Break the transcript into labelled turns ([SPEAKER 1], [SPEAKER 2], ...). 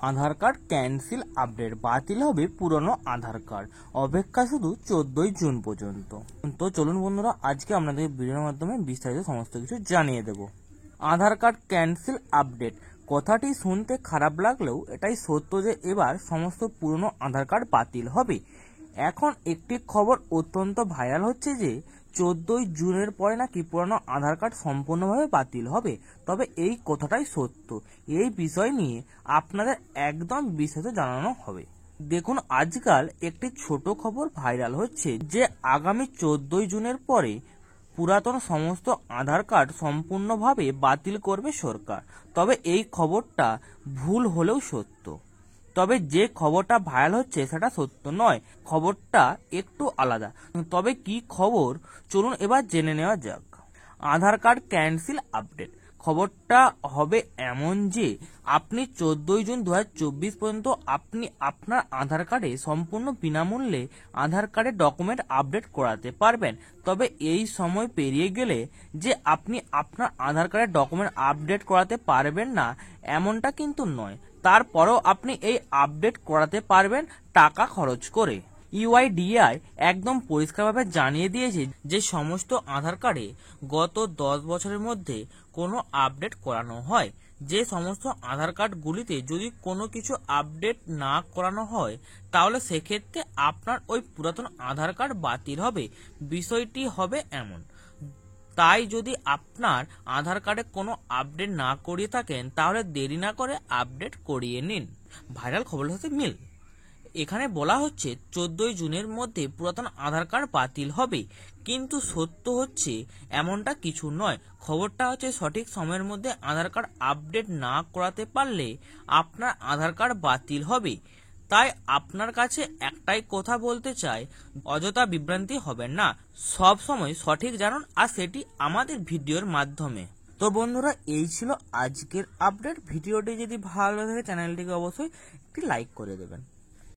[SPEAKER 1] আধার card cancel update, বাতিল হবে পুরনো আধার কার্ড, অপেক্ষা শুধু 14 জুন পর্যন্ত। তো চলুন বন্ধুরা, আজকে আপনাদের ভিডিওর মাধ্যমে বিস্তারিত সমস্ত কিছু জানিয়ে দেব। আধার কার্ড ক্যান্সেল আপডেট কথাটি শুনতে খারাপ লাগলেও এটাই সত্য যে এবার সমস্ত পুরনো আধার কার্ড বাতিল হবে। এখন একটি খবর অত্যন্ত ভাইরাল হচ্ছে যে 14 জুনের পরে নাকি পুরনো আধার কার্ড সম্পূর্ণভাবে বাতিল হবে। তবে এই কথাটাই সত্য। এই বিষয় নিয়ে আপনাদের একদম বিস্তারিত জানানো হবে। দেখুন, আজকাল একটি ছোট খবর ভাইরাল হচ্ছে যে আগামী 14 জুনের পরে পুরাতন সমস্ত আধার কার্ড সম্পূর্ণভাবে বাতিল করবে সরকার। তবে এই খবরটা ভুল হলেও সত্য। তবে যে খবরটা ভাইরাল হচ্ছে সেটা সত্য নয়, খবরটা একটু আলাদা। তবে কি খবর, চলুন এবার জেনে নেওয়া যাক। আধার কার্ড ক্যান্সেল আপডেট খবরটা হবে এমন যে আপনি 14 জুন 2024 পর্যন্ত আপনি আপনার আধার কার্ডে সম্পূর্ণ বিনামূল্যে আধার কার্ডের ডকুমেন্ট আপডেট করাতে পারবেন। তবে এই সময় পেরিয়ে গেলে যে আপনি আপনার আধার কার্ডের ডকুমেন্ট আপডেট করাতে পারবেন না এমনটা কিন্তু নয়। তারপরেও আপনি এই আপডেট করাতে পারবেন টাকা খরচ করে। ইউআইডিএআই একদম পরিষ্কারভাবে জানিয়ে দিয়েছে যে সমস্ত আধার কার্ডে গত 10 বছরের মধ্যে কোনো আপডেট করানো হয়, যে সমস্ত আধার কার্ডগুলিতে যদি কোনো কিছু আপডেট না করানো হয় তাহলে সেক্ষেত্রে আপনার ওই পুরাতন আধার কার্ড বাতিল হবে। বিষয়টি হবে এমন। তাই যদি আপনার আধার কার্ডে কোনো আপডেট না করিয়ে থাকেন তাহলে দেরি না করে আপডেট করিয়ে নিন। ভাইরাল খবরের সাথে মিল। এখানে বলা হচ্ছে 14 জুনের মধ্যে পুরাতন আধার কার্ড বাতিল হবে, কিন্তু সত্য হচ্ছে এমনটা কিছু নয়। খবরটা হচ্ছে সঠিক সময়ের মধ্যে আধার কার্ড আপডেট না করাতে পারলে আপনার আধার কার্ড বাতিল হবে। তাই আপনার কাছে একটাই কথা বলতে চাই, অযথা বিভ্রান্তি হবেন না, সব সময় সঠিক জানুন, আর সেটি আমাদের ভিডিওর মাধ্যমে। তো বন্ধুরা, এই ছিল আজকের আপডেট। ভিডিওটি যদি ভালো লাগে চ্যানেলটিকে অবশ্যই একটি লাইক করে দেবেন।